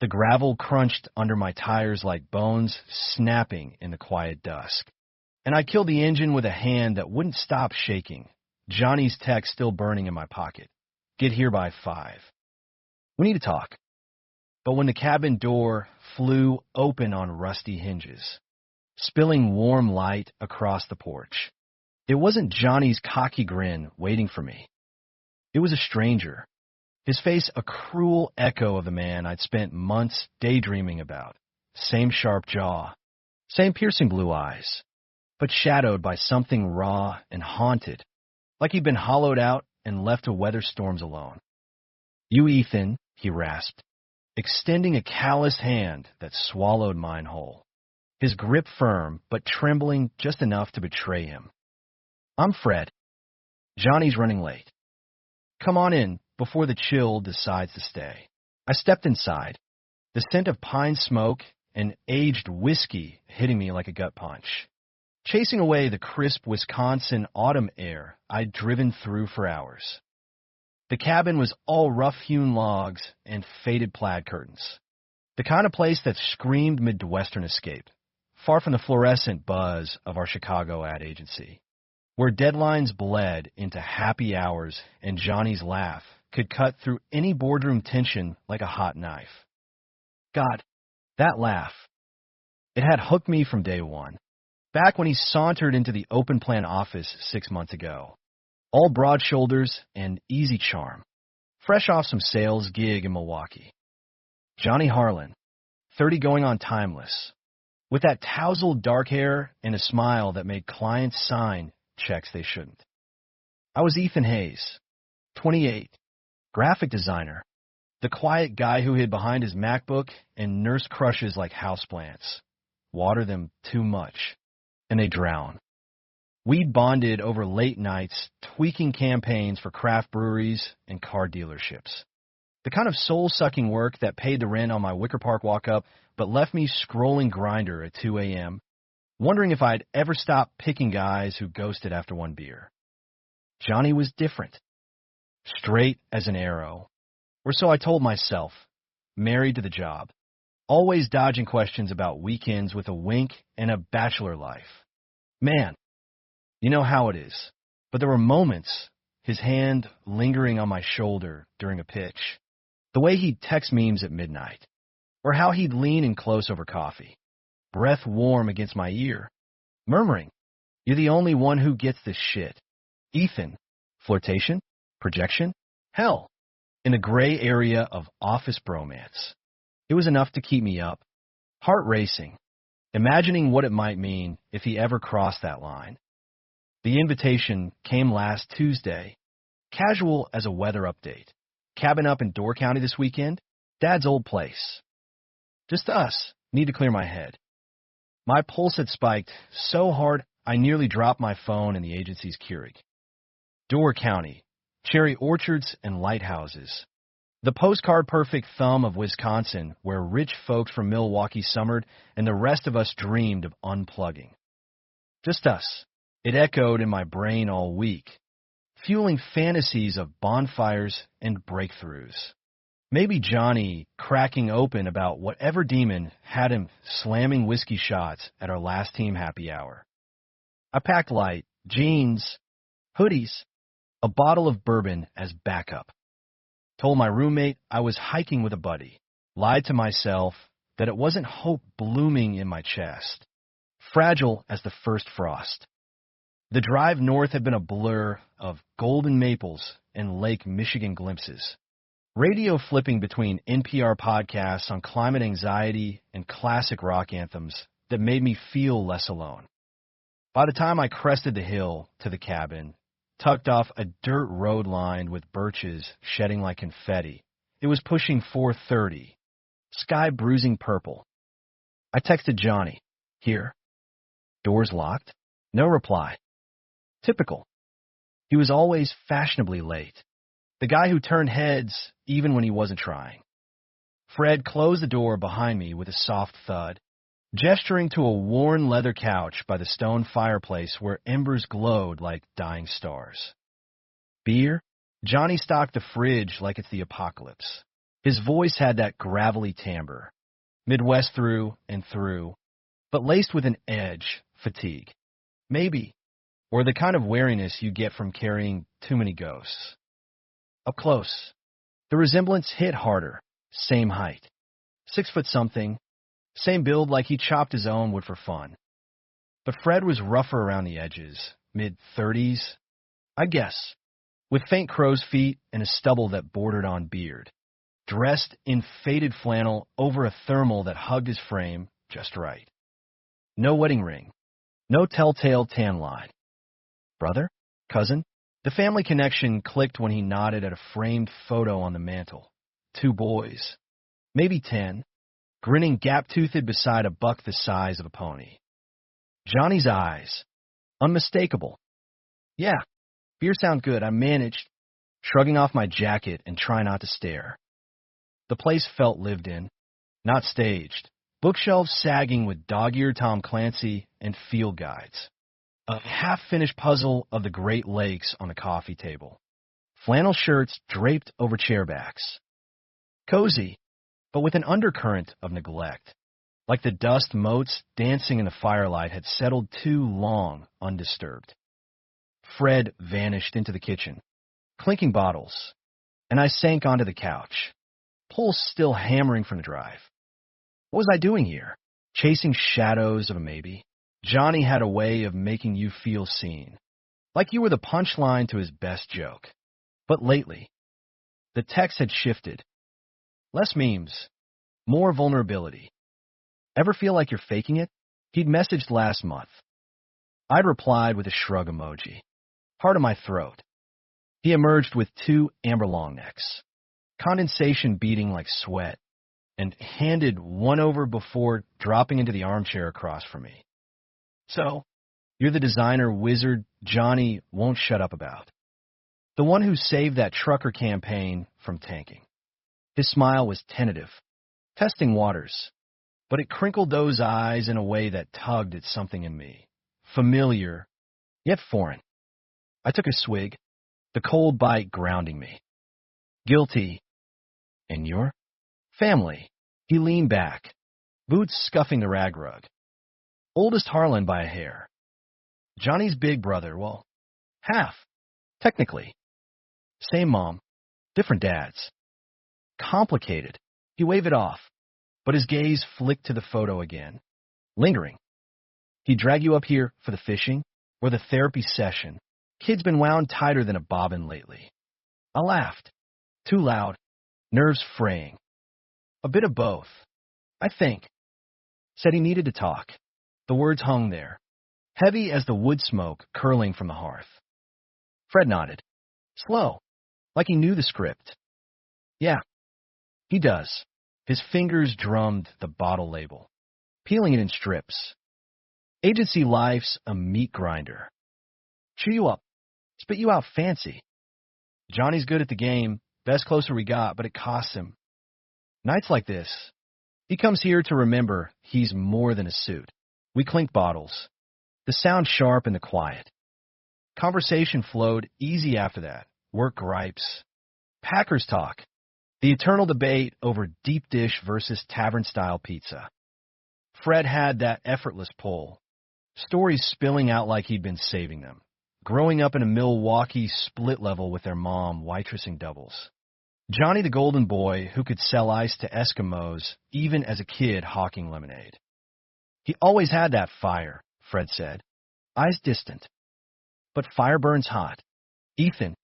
The gravel crunched under my tires like bones snapping in the quiet dusk. And I killed the engine with a hand that wouldn't stop shaking, Johnny's text still burning in my pocket. Get here by 5. We need to talk. But when the cabin door flew open on rusty hinges, spilling warm light across the porch, it wasn't Johnny's cocky grin waiting for me. It was a stranger. His face a cruel echo of the man I'd spent months daydreaming about. Same sharp jaw, same piercing blue eyes, but shadowed by something raw and haunted, like he'd been hollowed out and left to weather storms alone. You, Ethan, he rasped, extending a calloused hand that swallowed mine whole, his grip firm but trembling just enough to betray him. I'm Fred. Johnny's running late. Come on in before the chill decides to stay. I stepped inside, the scent of pine smoke and aged whiskey hitting me like a gut punch, chasing away the crisp Wisconsin autumn air I'd driven through for hours. The cabin was all rough-hewn logs and faded plaid curtains, the kind of place that screamed Midwestern escape, far from the fluorescent buzz of our Chicago ad agency, where deadlines bled into happy hours and Johnny's laugh could cut through any boardroom tension like a hot knife. God, that laugh. It had hooked me from day one, back when he sauntered into the open-plan office 6 months ago, all broad shoulders and easy charm, fresh off some sales gig in Milwaukee. Johnny Harlan, 30 going on timeless, with that tousled dark hair and a smile that made clients sign checks they shouldn't. I was Ethan Hayes, 28, graphic designer, the quiet guy who hid behind his MacBook and nursed crushes like houseplants. Water them too much, and they drown. We'd bonded over late nights, tweaking campaigns for craft breweries and car dealerships. The kind of soul-sucking work that paid the rent on my Wicker Park walk-up, but left me scrolling Grindr at 2 a.m., wondering if I'd ever stop picking guys who ghosted after one beer. Johnny was different. Straight as an arrow. Or so I told myself, married to the job, always dodging questions about weekends with a wink and a bachelor life. Man, you know how it is. But there were moments, his hand lingering on my shoulder during a pitch, the way he'd text memes at midnight, or how he'd lean in close over coffee, breath warm against my ear, murmuring, "You're the only one who gets this shit." Ethan, flirtation, projection, hell, in the gray area of office bromance. It was enough to keep me up, heart racing, imagining what it might mean if he ever crossed that line. The invitation came last Tuesday, casual as a weather update. Cabin up in Door County this weekend, Dad's old place. Just us, need to clear my head. My pulse had spiked so hard I nearly dropped my phone in the agency's Keurig. Door County, cherry orchards and lighthouses. The postcard-perfect thumb of Wisconsin, where rich folks from Milwaukee summered and the rest of us dreamed of unplugging. Just us. It echoed in my brain all week, fueling fantasies of bonfires and breakthroughs. Maybe Johnny cracking open about whatever demon had him slamming whiskey shots at our last team happy hour. I packed light, jeans, hoodies, a bottle of bourbon as backup. Told my roommate I was hiking with a buddy. Lied to myself that it wasn't hope blooming in my chest. Fragile as the first frost. The drive north had been a blur of golden maples and Lake Michigan glimpses. Radio flipping between NPR podcasts on climate anxiety and classic rock anthems that made me feel less alone. By the time I crested the hill to the cabin, tucked off a dirt road lined with birches shedding like confetti, it was pushing 4:30, sky bruising purple. I texted Johnny, "Here." Doors locked. No reply. Typical. He was always fashionably late. The guy who turned heads even when he wasn't trying. Fred closed the door behind me with a soft thud, gesturing to a worn leather couch by the stone fireplace where embers glowed like dying stars. Beer? Johnny stocked the fridge like it's the apocalypse. His voice had that gravelly timbre, Midwest through and through, but laced with an edge, fatigue. Maybe, or the kind of weariness you get from carrying too many ghosts. Up close, the resemblance hit harder, same height, 6 foot something, same build like he chopped his own wood for fun. But Fred was rougher around the edges, mid-30s, I guess, with faint crow's feet and a stubble that bordered on beard, dressed in faded flannel over a thermal that hugged his frame just right. No wedding ring, no telltale tan line. Brother? Cousin? The family connection clicked when he nodded at a framed photo on the mantel. 2 boys, maybe 10, grinning gap-toothed beside a buck the size of a pony. Johnny's eyes, unmistakable. Yeah, beer sound good, I managed, shrugging off my jacket and trying not to stare. The place felt lived in, not staged. Bookshelves sagging with dog-eared Tom Clancy and field guides. A half-finished puzzle of the Great Lakes on the coffee table. Flannel shirts draped over chairbacks. Cozy, but with an undercurrent of neglect. Like the dust motes dancing in the firelight had settled too long undisturbed. Fred vanished into the kitchen, clinking bottles, and I sank onto the couch, pulse still hammering from the drive. What was I doing here? Chasing shadows of a maybe? Johnny had a way of making you feel seen, like you were the punchline to his best joke. But lately, the text had shifted. Less memes, more vulnerability. Ever feel like you're faking it? He'd messaged last month. I'd replied with a shrug emoji, heart in my throat. He emerged with 2 amber long necks, condensation beating like sweat, and handed one over before dropping into the armchair across from me. So, you're the designer wizard Johnny won't shut up about. The one who saved that trucker campaign from tanking. His smile was tentative, testing waters, but it crinkled those eyes in a way that tugged at something in me. Familiar, yet foreign. I took a swig, the cold bite grounding me. Guilty. And your family. He leaned back, boots scuffing the rag rug. Oldest Harlan by a hair. Johnny's big brother, well, half, technically. Same mom, different dads. Complicated. He waved it off, but his gaze flicked to the photo again, lingering. He'd drag you up here for the fishing or the therapy session. Kid's been wound tighter than a bobbin lately. I laughed. Too loud, nerves fraying. A bit of both, I think. Said he needed to talk. The words hung there, heavy as the wood smoke curling from the hearth. Fred nodded, slow, like he knew the script. Yeah, he does. His fingers drummed the bottle label, peeling it in strips. Agency life's a meat grinder. Chew you up, spit you out fancy. Johnny's good at the game, best closer we got, but it costs him. Nights like this, he comes here to remember he's more than a suit. We clinked bottles, the sound sharp in the quiet. Conversation flowed easy after that. Work gripes. Packers talk. The eternal debate over deep dish versus tavern-style pizza. Fred had that effortless pull. Stories spilling out like he'd been saving them. Growing up in a Milwaukee split level with their mom, waitressing doubles. Johnny the golden boy who could sell ice to Eskimos even as a kid hawking lemonade. He always had that fire, Fred said. Eyes distant. But fire burns hot. Ethan.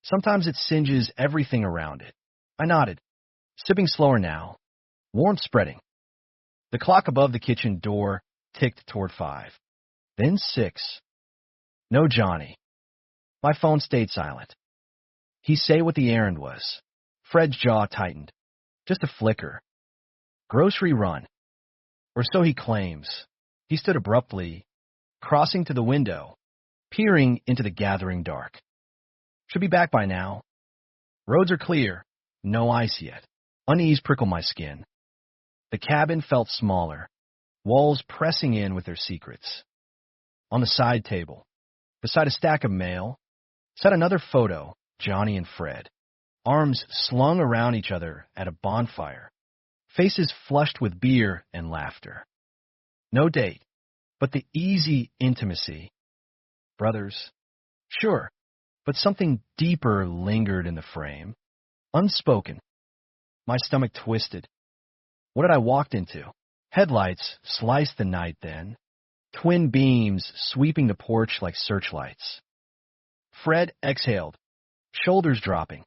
Sometimes it singes everything around it. I nodded, sipping slower now. Warmth spreading. The clock above the kitchen door ticked toward 5. Then 6. No Johnny. My phone stayed silent. He say what the errand was. Fred's jaw tightened. Just a flicker. Grocery run. Or so he claims. He stood abruptly, crossing to the window, peering into the gathering dark. Should be back by now. Roads are clear. No ice yet. Unease prickled my skin. The cabin felt smaller, walls pressing in with their secrets. On the side table, beside a stack of mail, sat another photo, Johnny and Fred. arms slung around each other at a bonfire, faces flushed with beer and laughter. No date, but the easy intimacy. Brothers, sure, but something deeper lingered in the frame. Unspoken. My stomach twisted. What had I walked into? Headlights sliced the night then, twin beams sweeping the porch like searchlights. Fred exhaled, shoulders dropping.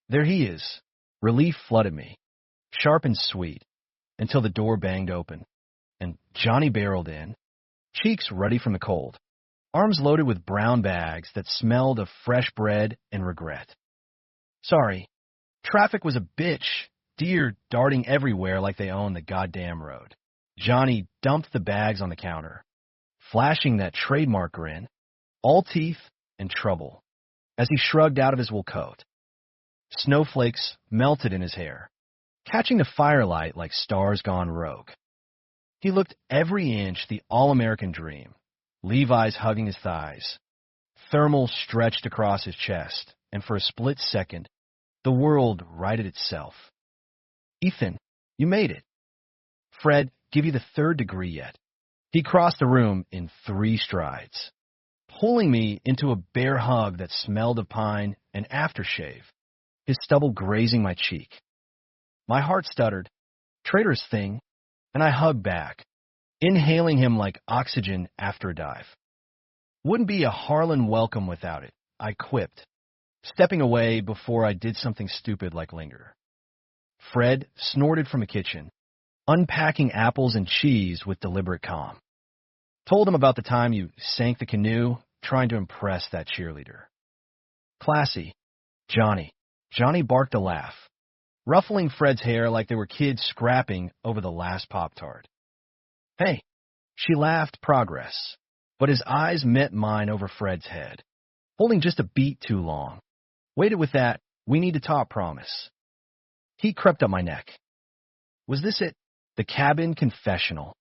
There he is. Relief flooded me, sharp and sweet, until the door banged open, and Johnny barreled in, cheeks ruddy from the cold, arms loaded with brown bags that smelled of fresh bread and regret. Sorry, traffic was a bitch, deer darting everywhere like they owned the goddamn road. Johnny dumped the bags on the counter, flashing that trademark grin, all teeth and trouble, as he shrugged out of his wool coat. Snowflakes melted in his hair, catching the firelight like stars gone rogue. He looked every inch the all-American dream, Levi's hugging his thighs, thermal stretched across his chest, and for a split second, the world righted itself. Ethan, you made it. Fred, give you the 3rd degree yet. He crossed the room in 3 strides, pulling me into a bear hug that smelled of pine and aftershave, his stubble grazing my cheek. My heart stuttered, traitorous thing, and I hugged back, inhaling him like oxygen after a dive. Wouldn't be a Harlan welcome without it, I quipped, stepping away before I did something stupid like linger. Fred snorted from the kitchen, unpacking apples and cheese with deliberate calm. Told him about the time you sank the canoe trying to impress that cheerleader. Classy. Johnny. Johnny barked a laugh, ruffling Fred's hair like they were kids scrapping over the last Pop-Tart. Hey, she laughed progress, but his eyes met mine over Fred's head, holding just a beat too long. Waited with that, we need to talk promise. He crept up my neck. Was this it? The cabin confessional,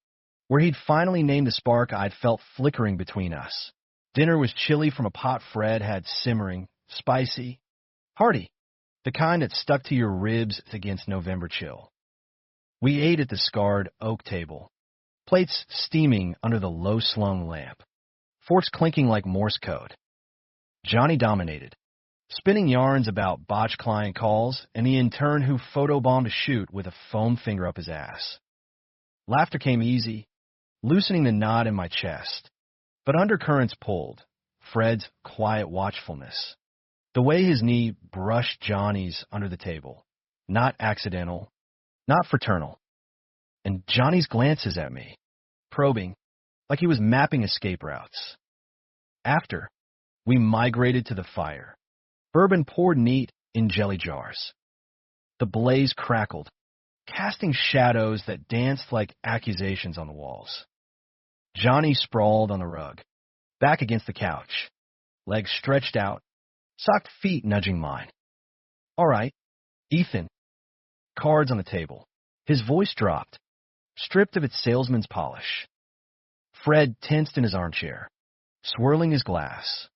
where he'd finally named the spark I'd felt flickering between us. Dinner was chilly from a pot Fred had simmering, spicy, hearty, the kind that stuck to your ribs against November chill. We ate at the scarred oak table, plates steaming under the low-slung lamp, forks clinking like Morse code. Johnny dominated, spinning yarns about botched client calls and the intern who photobombed a shoot with a foam finger up his ass. Laughter came easy, loosening the knot in my chest, but undercurrents pulled, Fred's quiet watchfulness. The way his knee brushed Johnny's under the table, not accidental, not fraternal. And Johnny's glances at me, probing, like he was mapping escape routes. After, we migrated to the fire, bourbon poured neat in jelly jars. The blaze crackled, casting shadows that danced like accusations on the walls. Johnny sprawled on the rug, back against the couch, legs stretched out, socked feet nudging mine. All right, Ethan. Cards on the table. His voice dropped, stripped of its salesman's polish. Fred tensed in his armchair, swirling his glass,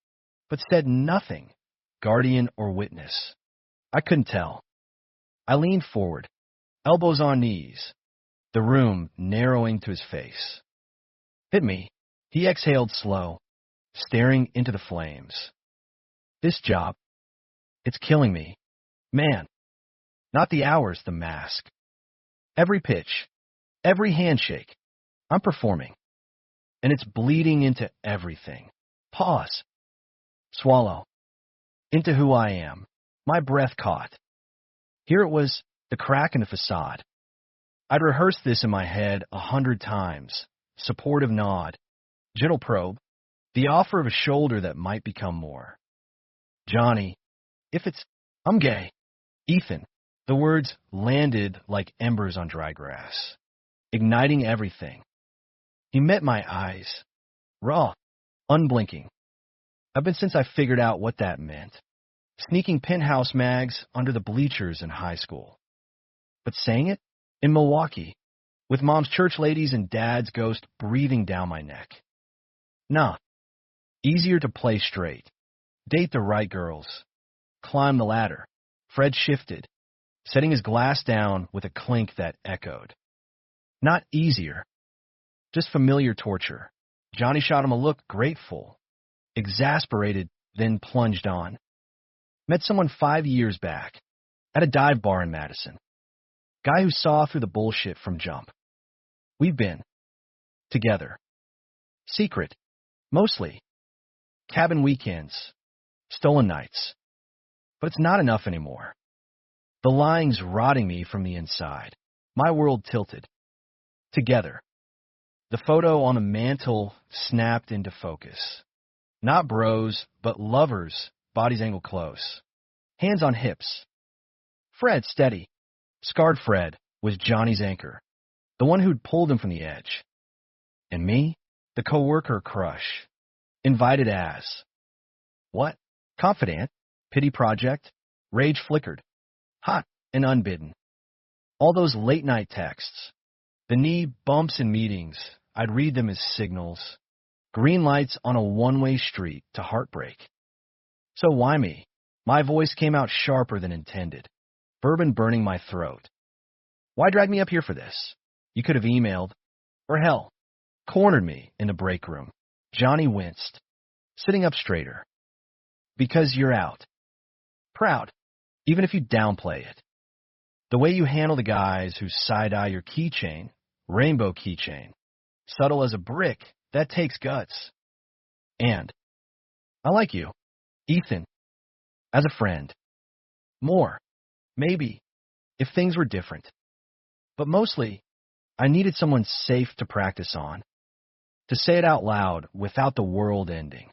but said nothing, guardian or witness. I couldn't tell. I leaned forward, elbows on knees, the room narrowing to his face. Hit me. He exhaled slow, staring into the flames. This job, it's killing me. Man, not the hours, the mask. Every pitch, every handshake, I'm performing. And it's bleeding into everything. Pause. Swallow. Into who I am. My breath caught. Here it was, the crack in the facade. I'd rehearsed this in my head 100 times. Supportive nod. Gentle probe. The offer of a shoulder that might become more. Johnny, I'm gay. Ethan. The words landed like embers on dry grass, igniting everything. He met my eyes, raw, unblinking. I've been since I figured out what that meant, sneaking penthouse mags under the bleachers in high school. But saying it in Milwaukee, with Mom's church ladies and Dad's ghost breathing down my neck. Nah, easier to play straight, date the right girls, climb the ladder, Fred shifted, setting his glass down with a clink that echoed. Not easier, just familiar torture. Johnny shot him a look grateful, exasperated, then plunged on. Met someone 5 years back, at a dive bar in Madison. Guy who saw through the bullshit from jump. We've been together. Secret, mostly. Cabin weekends, stolen nights. But it's not enough anymore. The lying's rotting me from the inside. My world tilted. Together. The photo on the mantle snapped into focus. Not bros, but lovers, bodies angled close. Hands on hips. Fred, steady. Scarred Fred was Johnny's anchor, the one who'd pulled him from the edge. And me, the coworker crush. Invited as. What? Confidant, pity project, rage flickered. Hot and unbidden. All those late-night texts. The knee bumps in meetings, I'd read them as signals. Green lights on a one-way street to heartbreak. So why me? My voice came out sharper than intended. Bourbon burning my throat. Why drag me up here for this? You could have emailed. Or hell, cornered me in the break room. Johnny winced, sitting up straighter. Because you're out. Proud, even if you downplay it. The way you handle the guys who side-eye your keychain, rainbow keychain, subtle as a brick, that takes guts. And I like you, Ethan, as a friend. More, maybe, if things were different. But mostly, I needed someone safe to practice on. To say it out loud without the world ending.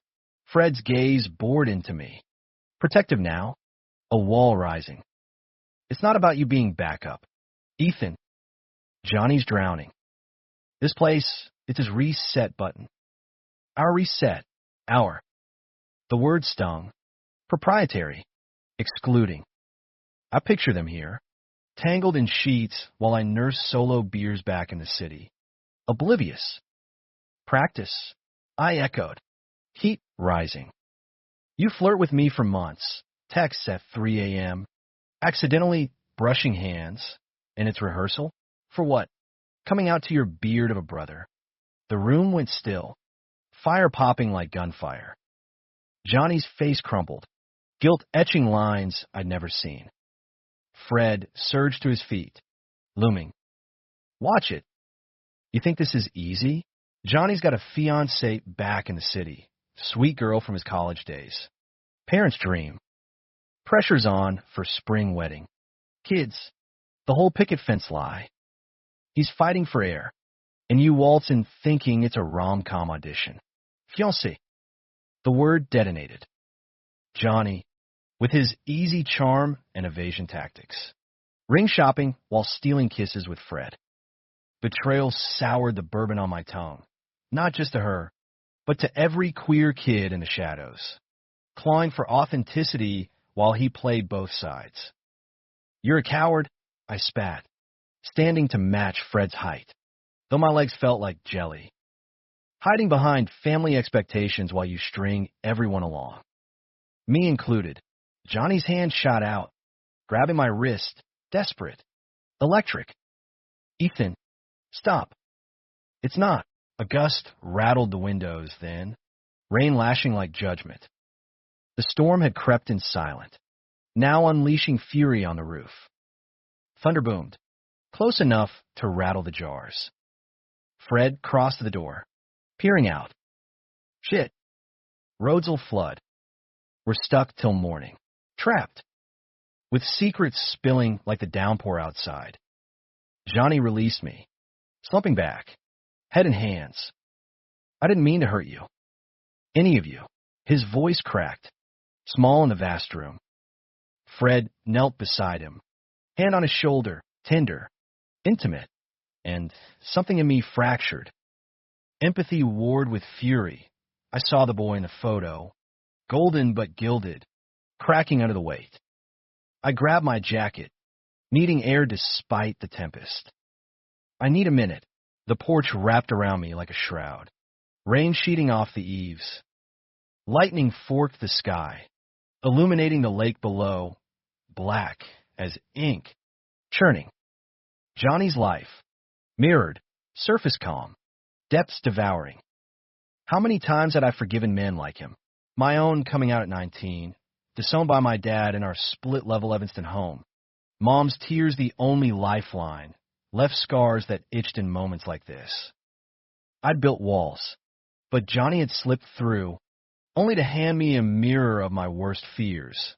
Fred's gaze bored into me. Protective now, a wall rising. It's not about you being backup. Ethan, Johnny's drowning. This place, it's his reset button. Our reset, our. The word stung. Proprietary, excluding. I picture them here, tangled in sheets while I nurse solo beers back in the city. Oblivious. Practice, I echoed. Heat rising. You flirt with me for months. Texts at 3 a.m. Accidentally brushing hands. And it's rehearsal? For what? Coming out to your beard of a brother. The room went still. Fire popping like gunfire. Johnny's face crumpled. Guilt etching lines I'd never seen. Fred surged to his feet, looming. Watch it. You think this is easy? Johnny's got a fiancée back in the city. Sweet girl from his college days. Parents' dream. Pressure's on for spring wedding. Kids. The whole picket fence lie. He's fighting for air. And you waltz in thinking it's a rom-com audition. Fiancé. The word detonated. Johnny, with his easy charm and evasion tactics. Ring shopping while stealing kisses with Fred. Betrayal soured the bourbon on my tongue. Not just to her, but to every queer kid in the shadows. Clawing for authenticity while he played both sides. You're a coward, I spat, standing to match Fred's height, though my legs felt like jelly. Hiding behind family expectations while you string everyone along. Me included. Johnny's hand shot out, grabbing my wrist, desperate, electric. Ethan, stop. It's not. A gust rattled the windows then, rain lashing like judgment. The storm had crept in silent, now unleashing fury on the roof. Thunder boomed, close enough to rattle the jars. Fred crossed the door, peering out. Shit. Roads'll flood. We're stuck till morning. Trapped. With secrets spilling like the downpour outside. Johnny released me, slumping back, head and hands. I didn't mean to hurt you. Any of you. His voice cracked, small in the vast room. Fred knelt beside him, hand on his shoulder, tender, intimate, and something in me fractured. Empathy warred with fury. I saw the boy in the photo, golden but gilded, cracking under the weight. I grabbed my jacket, needing air despite the tempest. I need a minute. The porch wrapped around me like a shroud, rain sheeting off the eaves. Lightning forked the sky, illuminating the lake below, black as ink, churning. Johnny's life, mirrored, surface calm, depths devouring. How many times had I forgiven men like him? My own coming out at 19, disowned by my dad in our split-level Evanston home. Mom's tears the only lifeline, left scars that itched in moments like this. I'd built walls, but Johnny had slipped through, only to hand me a mirror of my worst fears.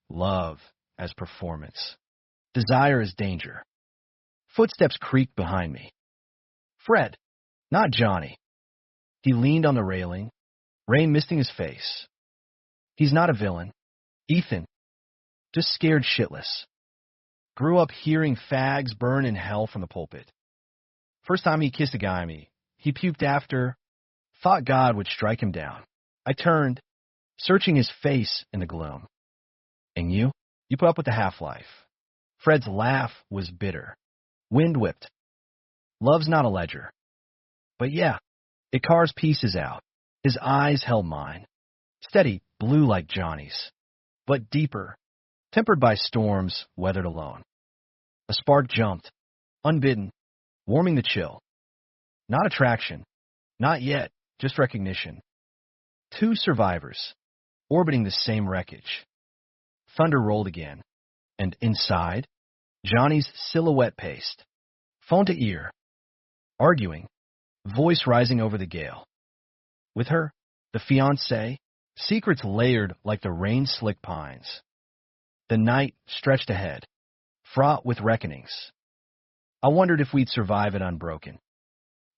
Love as performance. Desire as danger. Footsteps creaked behind me. Fred, not Johnny. He leaned on the railing, rain misting his face. He's not a villain. Ethan. Just scared shitless. Grew up hearing fags burn in hell from the pulpit. First time he kissed a guy on me, he puked after, thought God would strike him down. I turned, searching his face in the gloom. And you? You put up with the half-life. Fred's laugh was bitter. Wind whipped. Love's not a ledger. But yeah, it carves pieces out. His eyes held mine. Steady, blue like Johnny's. But deeper, tempered by storms weathered alone. A spark jumped, unbidden, warming the chill. Not attraction. Not yet, just recognition. Two survivors, orbiting the same wreckage. Thunder rolled again, and inside, Johnny's silhouette paced, phone to ear, arguing, voice rising over the gale. With her, the fiancé, secrets layered like the rain-slick pines. The night stretched ahead, fraught with reckonings. I wondered if we'd survive it unbroken.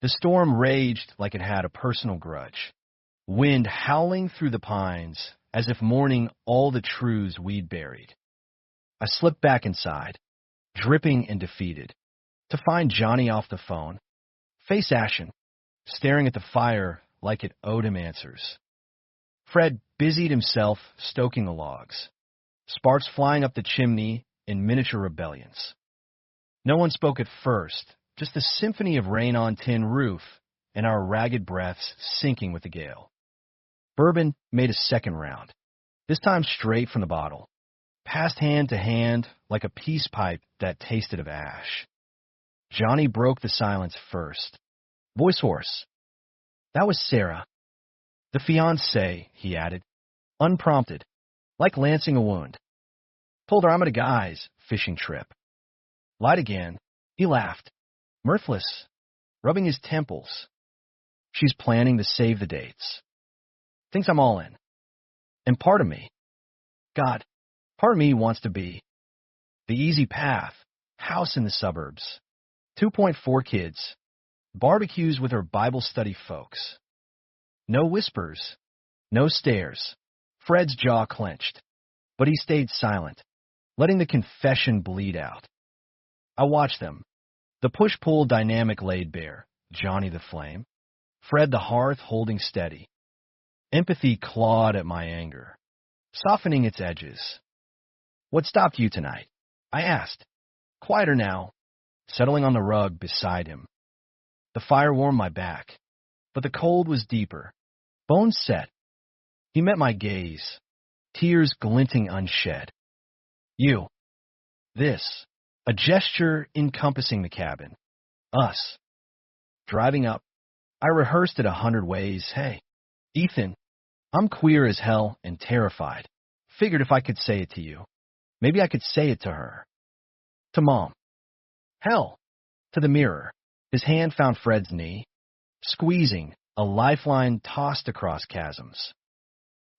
The storm raged like it had a personal grudge, wind howling through the pines as if mourning all the truths we'd buried. I slipped back inside, dripping and defeated, to find Johnny off the phone, face ashen, staring at the fire like it owed him answers. Fred busied himself stoking the logs, sparks flying up the chimney in miniature rebellions. No one spoke at first, just the symphony of rain on tin roof and our ragged breaths sinking with the gale. Bourbon made a second round, this time straight from the bottle, passed hand to hand like a peace pipe that tasted of ash. Johnny broke the silence first, voice hoarse. That was Sarah. The fiancée, he added, unprompted, like lancing a wound. Told her I'm at a guy's fishing trip. Lied again. He laughed, mirthless, rubbing his temples. She's planning to save the dates. Thinks I'm all in. And part of me, God, part of me wants to be the easy path, house in the suburbs, 2.4 kids, barbecues with her Bible study folks. No whispers, no stares. Fred's jaw clenched, but he stayed silent, letting the confession bleed out. I watched them, the push-pull dynamic laid bare, Johnny the flame, Fred the hearth holding steady. Empathy clawed at my anger, softening its edges. What stopped you tonight? I asked, quieter now, settling on the rug beside him. The fire warmed my back, but the cold was deeper, bones set. He met my gaze, tears glinting unshed. You. This. A gesture encompassing the cabin. Us. Driving up, I rehearsed it 100 ways. Hey, Ethan, I'm queer as hell and terrified. Figured if I could say it to you, maybe I could say it to her. To Mom. Hell. To the mirror. His hand found Fred's knee, squeezing, a lifeline tossed across chasms.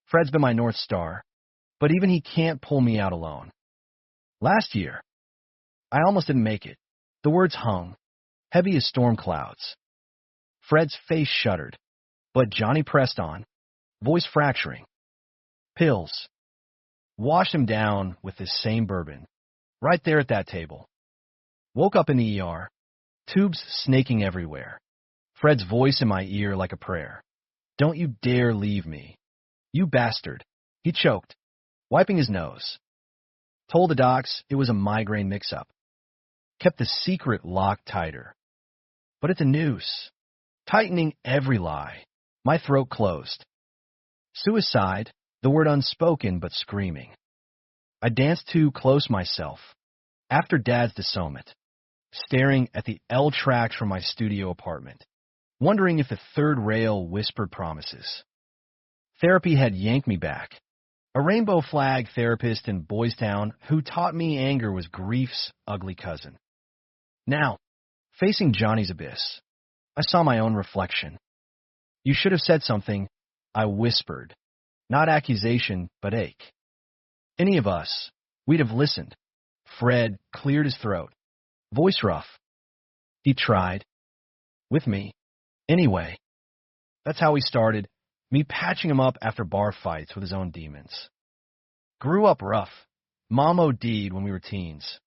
Fred's been my North Star, but even he can't pull me out alone. Last year, I almost didn't make it. The words hung, heavy as storm clouds. Fred's face shuddered, but Johnny pressed on, voice fracturing. Pills. Washed him down with this same bourbon, right there at that table. Woke up in the ER, tubes snaking everywhere. Fred's voice in my ear like a prayer. Don't you dare leave me. You bastard. He choked, wiping his nose. Told the docs it was a migraine mix-up. Kept the secret locked tighter. But it's a noose, tightening every lie. My throat closed. Suicide, the word unspoken but screaming. I danced too close myself, after Dad's disownment, staring at the L tracks from my studio apartment, wondering if the third rail whispered promises. Therapy had yanked me back. A rainbow flag therapist in Boys Town who taught me anger was grief's ugly cousin. Now, facing Johnny's abyss, I saw my own reflection. You should have said something, I whispered. Not accusation, but ache. Any of us, we'd have listened. Fred cleared his throat. Voice rough. He tried. With me. Anyway. That's how we started, me patching him up after bar fights with his own demons. Grew up rough. Mom OD'd when we were teens.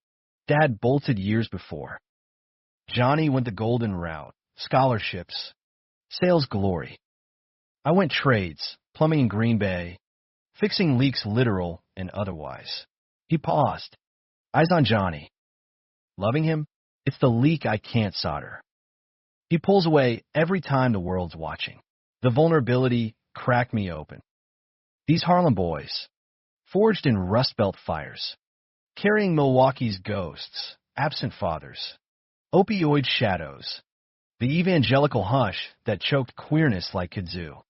Dad bolted years before. Johnny went the golden route. Scholarships. Sales glory. I went trades, plumbing in Green Bay, fixing leaks literal and otherwise. He paused. Eyes on Johnny. Loving him? It's the leak I can't solder. He pulls away every time the world's watching. The vulnerability cracked me open. These Harlem boys, forged in Rust Belt fires, carrying Milwaukee's ghosts, absent fathers, opioid shadows, the evangelical hush that choked queerness like kudzu.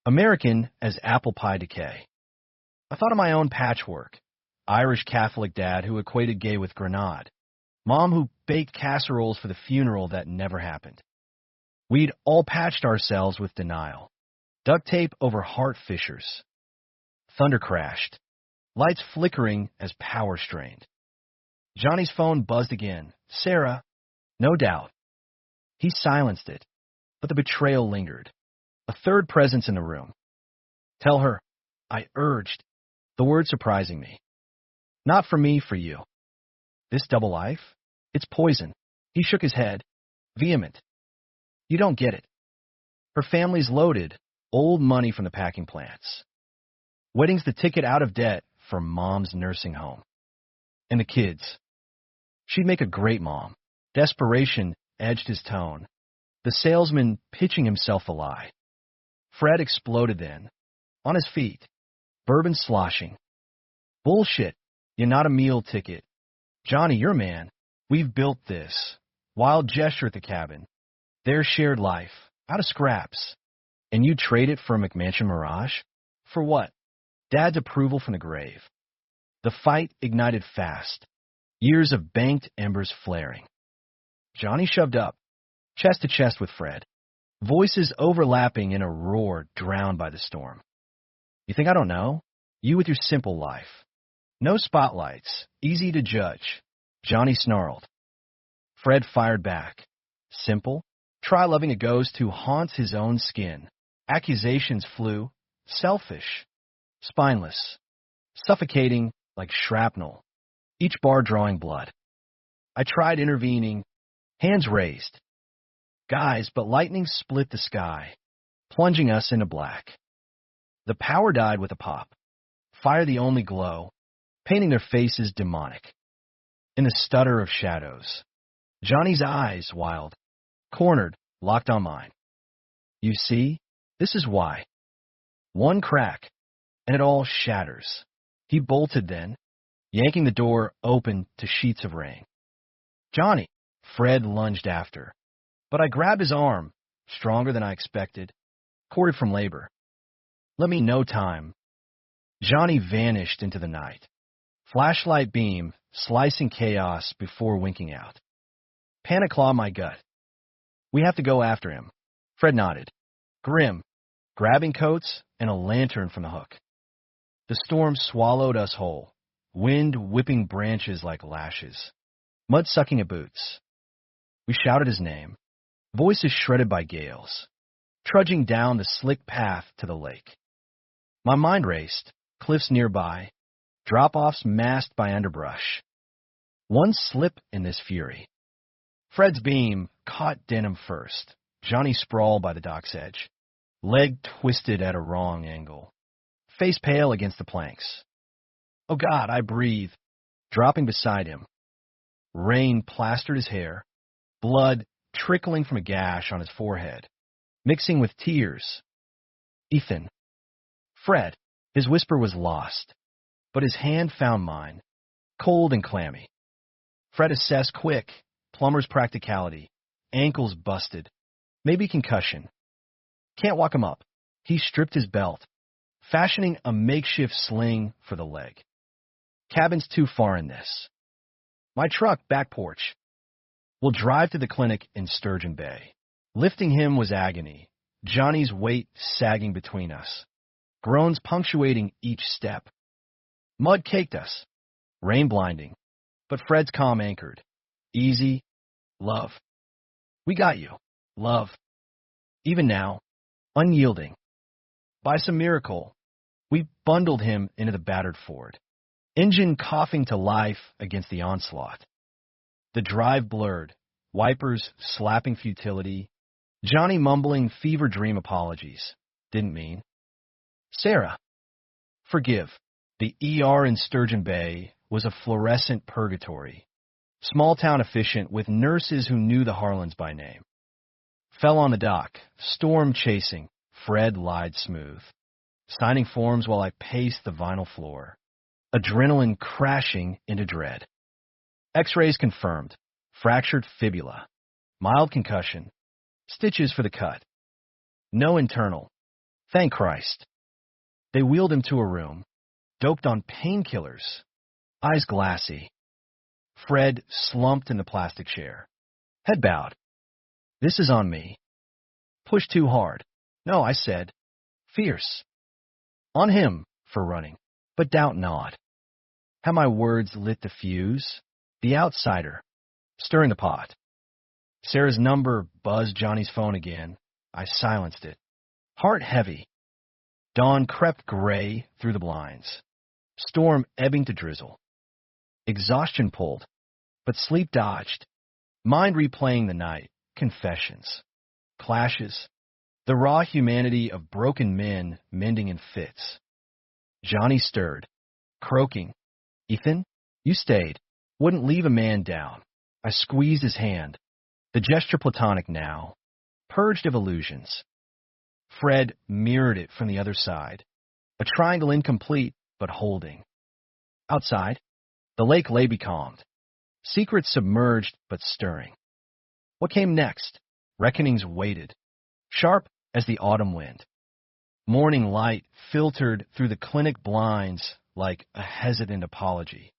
American as apple pie decay. I thought of my own patchwork. Irish Catholic dad who equated gay with grenade. Mom who baked casseroles for the funeral that never happened. We'd all patched ourselves with denial. Duct tape over heart fissures. Thunder crashed. Lights flickering as power strained. Johnny's phone buzzed again. Sarah, no doubt. He silenced it, but the betrayal lingered. A third presence in the room. Tell her, I urged, the word surprising me. Not for me, for you. This double life? It's poison. He shook his head, vehement. You don't get it. Her family's loaded, old money from the packing plants. Wedding's the ticket out of debt for Mom's nursing home. And the kids. She'd make a great mom. Desperation edged his tone. The salesman pitching himself a lie. Fred exploded then, on his feet, bourbon sloshing. Bullshit. You're not a meal ticket. Johnny, your man. We've built this. Wild gesture at the cabin. Their shared life, out of scraps. And you trade it for a McMansion Mirage? For what? Dad's approval from the grave. The fight ignited fast. Years of banked embers flaring. Johnny shoved up, chest to chest with Fred. Voices overlapping in a roar drowned by the storm. You think I don't know? You with your simple life. No spotlights, easy to judge. Johnny snarled. Fred fired back. Simple? Try loving a ghost who haunts his own skin. Accusations flew. Selfish. Spineless. Suffocating like shrapnel. Each bar drawing blood. I tried intervening. Hands raised. Guys, but lightning split the sky, plunging us into black. The power died with a pop. Fire the only glow, painting their faces demonic. In the stutter of shadows. Johnny's eyes wild. Cornered, locked on mine. You see, this is why. One crack, and it all shatters. He bolted then, yanking the door open to sheets of rain. Johnny, Fred lunged after. But I grabbed his arm, stronger than I expected, corded from labor. Let me no time. Johnny vanished into the night. Flashlight beam, slicing chaos before winking out. Panic clawed my gut. We have to go after him. Fred nodded. Grim, grabbing coats and a lantern from the hook. The storm swallowed us whole, wind whipping branches like lashes, mud sucking at boots. We shouted his name, voices shredded by gales, trudging down the slick path to the lake. My mind raced, cliffs nearby, drop-offs masked by underbrush. One slip in this fury. Fred's beam caught denim first. Johnny sprawled by the dock's edge, leg twisted at a wrong angle, face pale against the planks. Oh God, I breathed, dropping beside him. Rain plastered his hair, blood trickling from a gash on his forehead, mixing with tears. Ethan. Fred. His whisper was lost. but his hand found mine, cold and clammy. Fred assessed quick, plumber's practicality, ankles busted, maybe concussion. Can't walk him up. He stripped his belt, fashioning a makeshift sling for the leg. Cabin's too far in this. My truck, back porch. We'll drive to the clinic in Sturgeon Bay. Lifting him was agony, Johnny's weight sagging between us, groans punctuating each step. Mud caked us, rain blinding, but Fred's calm anchored. Easy, love. We got you, love. Even now, unyielding. By some miracle, we bundled him into the battered Ford, engine coughing to life against the onslaught. The drive blurred, wipers slapping futility, Johnny mumbling fever dream apologies. Didn't mean. Sarah. Forgive. The ER in Sturgeon Bay was a fluorescent purgatory. Small town efficient with nurses who knew the Harlans by name. Fell on the dock, storm chasing, Fred lied smooth. Signing forms while I paced the vinyl floor. Adrenaline crashing into dread. X-rays confirmed. Fractured fibula. Mild concussion. Stitches for the cut. No internal. Thank Christ. They wheeled him to a room. Doped on painkillers. Eyes glassy. Fred slumped in the plastic chair. Head bowed. This is on me. Pushed too hard. No, I said. Fierce. On him for running, but doubt not. How my words lit the fuse. The outsider. Stirring the pot. Sarah's number buzzed Johnny's phone again. I silenced it. Heart heavy. Dawn crept gray through the blinds. Storm ebbing to drizzle. Exhaustion pulled, but sleep dodged. Mind replaying the night. Confessions. Clashes. The raw humanity of broken men mending in fits. Johnny stirred, croaking. Ethan, you stayed. Wouldn't leave a man down. I squeezed his hand. The gesture platonic now. Purged of illusions. Fred mirrored it from the other side. A triangle incomplete, but holding. Outside, the lake lay becalmed. Secrets submerged, but stirring. What came next? Reckonings waited. Sharp as the autumn wind. Morning light filtered through the clinic blinds like a hesitant apology,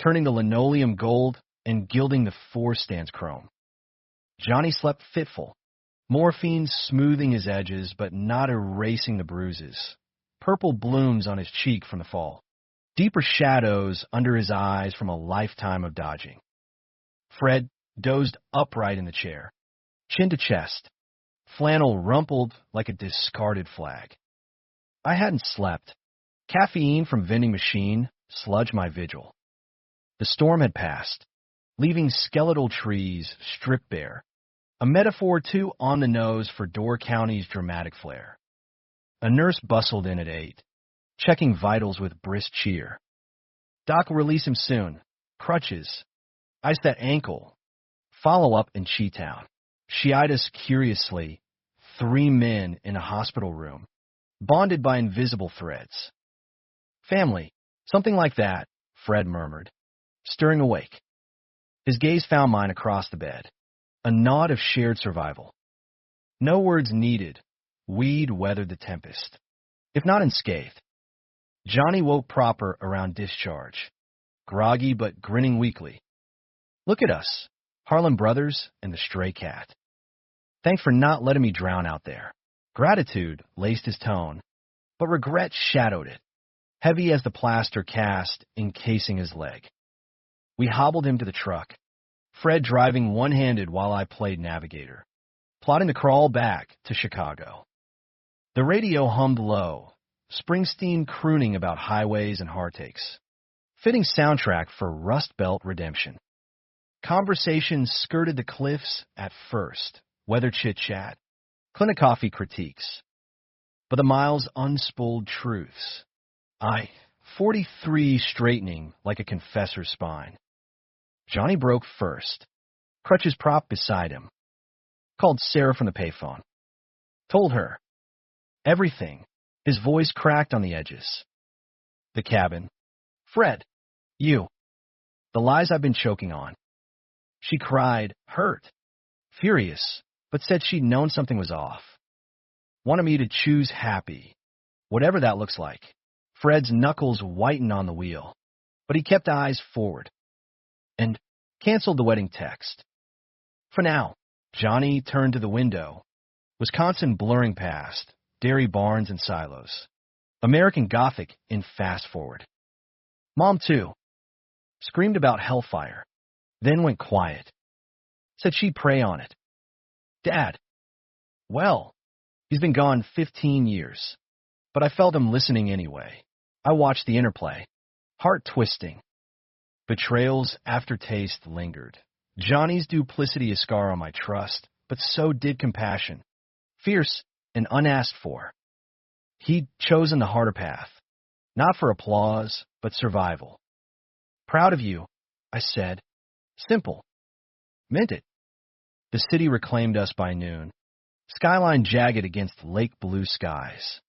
turning the linoleum gold and gilding the four stands chrome. Johnny slept fitful, morphine smoothing his edges but not erasing the bruises. Purple blooms on his cheek from the fall. Deeper shadows under his eyes from a lifetime of dodging. Fred dozed upright in the chair, chin to chest. Flannel rumpled like a discarded flag. I hadn't slept. Caffeine from vending machine sludged my vigil. The storm had passed, leaving skeletal trees stripped bare, a metaphor too on the nose for Door County's dramatic flair. A nurse bustled in at 8, checking vitals with brisk cheer. Doc will release him soon. Crutches. Ice that ankle. Follow up in Cheetown. She eyed us curiously, 3 men in a hospital room, bonded by invisible threads. Family, something like that, Fred murmured, stirring awake. His gaze found mine across the bed, a nod of shared survival. No words needed, we'd weathered the tempest, if not unscathed. Johnny woke proper around discharge, groggy but grinning weakly. Look at us, Harlan Brothers and the stray cat. Thanks for not letting me drown out there. Gratitude laced his tone, but regret shadowed it, heavy as the plaster cast encasing his leg. We hobbled him to the truck, Fred driving one-handed while I played navigator, plotting the crawl back to Chicago. The radio hummed low, Springsteen crooning about highways and heartaches, fitting soundtrack for Rust Belt redemption. Conversations skirted the cliffs at first, weather chit-chat, clinic coffee critiques. But the miles unspooled truths. 43 straightening like a confessor's spine. Johnny broke first, crutches propped beside him. Called Sarah from the payphone. Told her. Everything. His voice cracked on the edges. The cabin. Fred, you. The lies I've been choking on. She cried, hurt, furious, but said she'd known something was off. Wanted me to choose happy, whatever that looks like. Fred's knuckles whitened on the wheel, but he kept eyes forward and canceled the wedding text. For now, Johnny turned to the window. Wisconsin blurring past, dairy barns and silos. American Gothic in fast forward. Mom, too. Screamed about hellfire, then went quiet. Said she'd pray on it. Dad. Well, he's been gone 15 years, but I felt him listening anyway. I watched the interplay. Heart-twisting. Betrayal's aftertaste lingered. Johnny's duplicity a scar on my trust, but so did compassion. Fierce and unasked for. He'd chosen the harder path, not for applause, but survival. Proud of you, I said. Simple. Meant it. The city reclaimed us by noon. Skyline jagged against lake blue skies.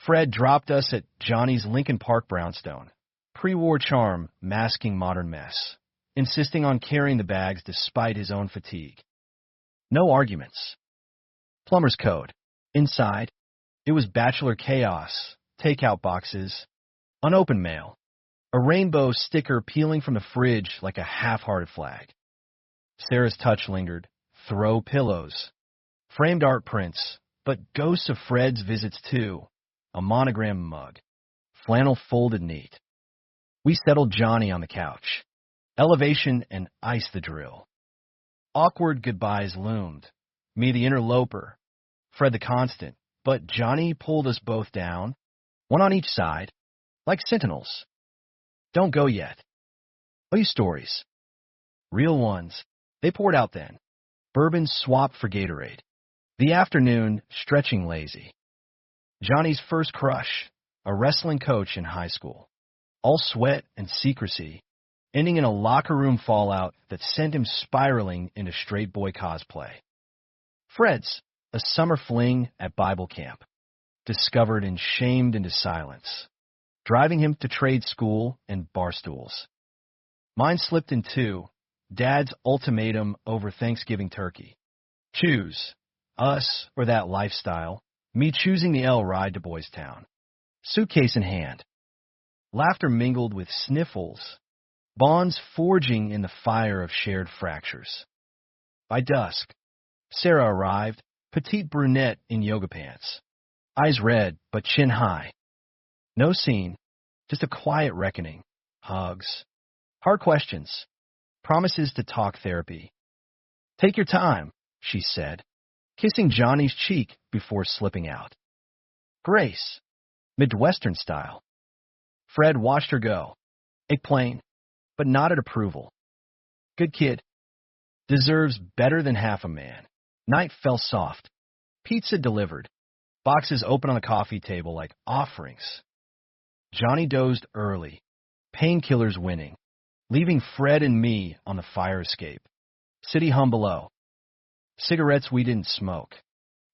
Fred dropped us at Johnny's Lincoln Park brownstone. Pre-war charm masking modern mess. Insisting on carrying the bags despite his own fatigue. No arguments. Plumber's code. Inside, it was bachelor chaos, takeout boxes, unopened mail, a rainbow sticker peeling from the fridge like a half-hearted flag. Sarah's touch lingered, throw pillows, framed art prints, but ghosts of Fred's visits too, a monogram mug, flannel folded neat. We settled Johnny on the couch. Elevation and ice the drill. Awkward goodbyes loomed. Me the interloper, Fred the constant, but Johnny pulled us both down, one on each side, like sentinels. Don't go yet. Tell you stories. Real ones. They poured out then. Bourbon swapped for Gatorade. The afternoon, stretching lazy. Johnny's first crush, a wrestling coach in high school. All sweat and secrecy, ending in a locker room fallout that sent him spiraling into straight boy cosplay. Fred's, a summer fling at Bible camp, discovered and shamed into silence, driving him to trade school and bar stools. Mine slipped in two, Dad's ultimatum over Thanksgiving turkey. Choose, us or that lifestyle, me choosing the L ride to Boys Town. Suitcase in hand. Laughter mingled with sniffles, bonds forging in the fire of shared fractures. By dusk, Sarah arrived, petite brunette in yoga pants. Eyes red, but chin high. No scene, just a quiet reckoning. Hugs. Hard questions. Promises to talk therapy. Take your time, she said, kissing Johnny's cheek before slipping out. Grace. Midwestern style. Fred watched her go. A plain, but nodded approval. Good kid. Deserves better than half a man. Night fell soft. Pizza delivered. Boxes open on the coffee table like offerings. Johnny dozed early. Painkillers winning. Leaving Fred and me on the fire escape. City hum below. Cigarettes we didn't smoke.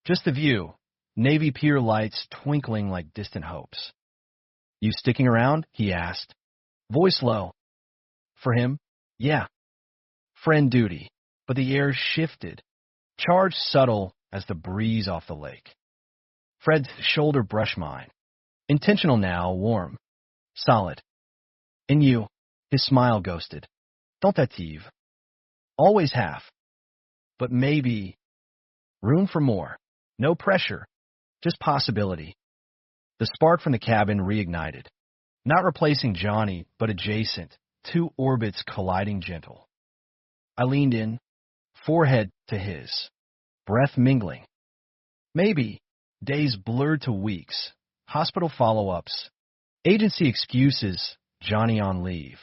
Just the view. Navy pier lights twinkling like distant hopes. You sticking around? He asked. Voice low. For him? Yeah. Friend duty. But the air shifted. Charged subtle as the breeze off the lake. Fred's shoulder brushed mine. Intentional now, warm. Solid. And you. His smile ghosted. Tentative. Always half. But maybe. Room for more. No pressure. Just possibility. The spark from the cabin reignited. Not replacing Johnny, but adjacent. Two orbits colliding gentle. I leaned in, forehead to his. Breath mingling. Maybe. Days blurred to weeks. Hospital follow-ups. Agency excuses. Johnny on leave.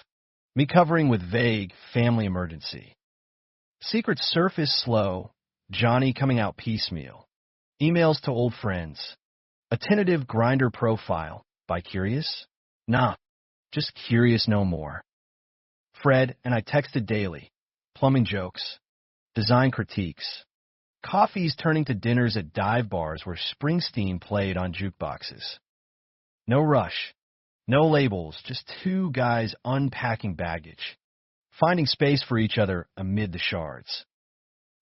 Me covering with vague family emergency. Secret surface slow. Johnny coming out piecemeal. Emails to old friends. A tentative grinder profile. By curious? Nah, just curious no more. Fred and I texted daily. Plumbing jokes. Design critiques. Coffees turning to dinners at dive bars where Springsteen played on jukeboxes. No rush. No labels, just two guys unpacking baggage, finding space for each other amid the shards.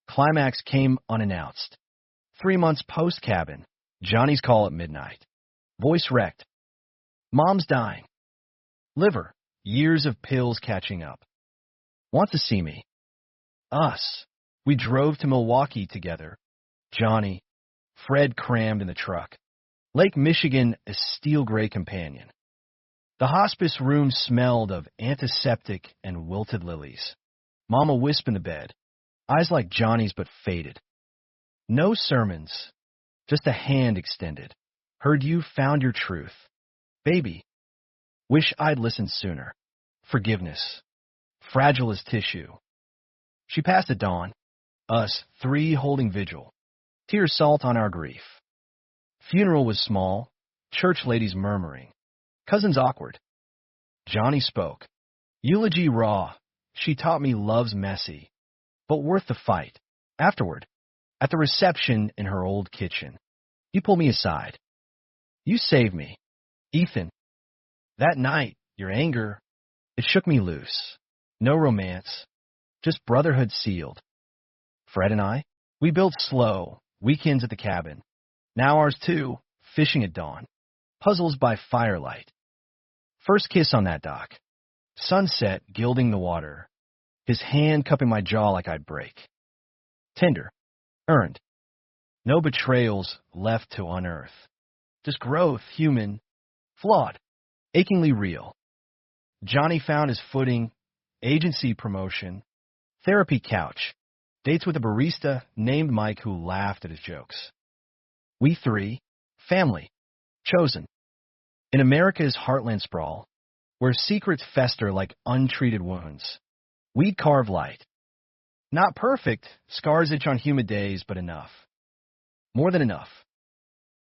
Climax came unannounced. 3 months post-cabin, Johnny's call at midnight. Voice wrecked. Mom's dying. Liver, years of pills catching up. Want to see me. Us. We drove to Milwaukee together. Johnny, Fred crammed in the truck. Lake Michigan, a steel gray companion. The hospice room smelled of antiseptic and wilted lilies. Mama wisp in the bed, eyes like Johnny's but faded. No sermons, just a hand extended. Heard you found your truth. Baby, wish I'd listened sooner. Forgiveness, fragile as tissue. She passed at dawn, us three holding vigil, tears salt on our grief. Funeral was small, church ladies murmuring, cousins awkward. Johnny spoke. Eulogy raw. She taught me love's messy, but worth the fight. Afterward, at the reception in her old kitchen, he pulled me aside. You saved me, Ethan. That night, your anger, it shook me loose. No romance, just brotherhood sealed. Fred and I, we built slow, weekends at the cabin. Now ours too, fishing at dawn, puzzles by firelight. First kiss on that dock. Sunset gilding the water. His hand cupping my jaw like I'd break. Tender. Earned. No betrayals left to unearth. Just growth, human. Flawed. Achingly real. Johnny found his footing. Agency promotion. Therapy couch. Dates with a barista named Mike who laughed at his jokes. We three. Family. Chosen. In America's heartland sprawl, where secrets fester like untreated wounds, we'd carve light. Not perfect, scars itch on humid days, but enough. More than enough.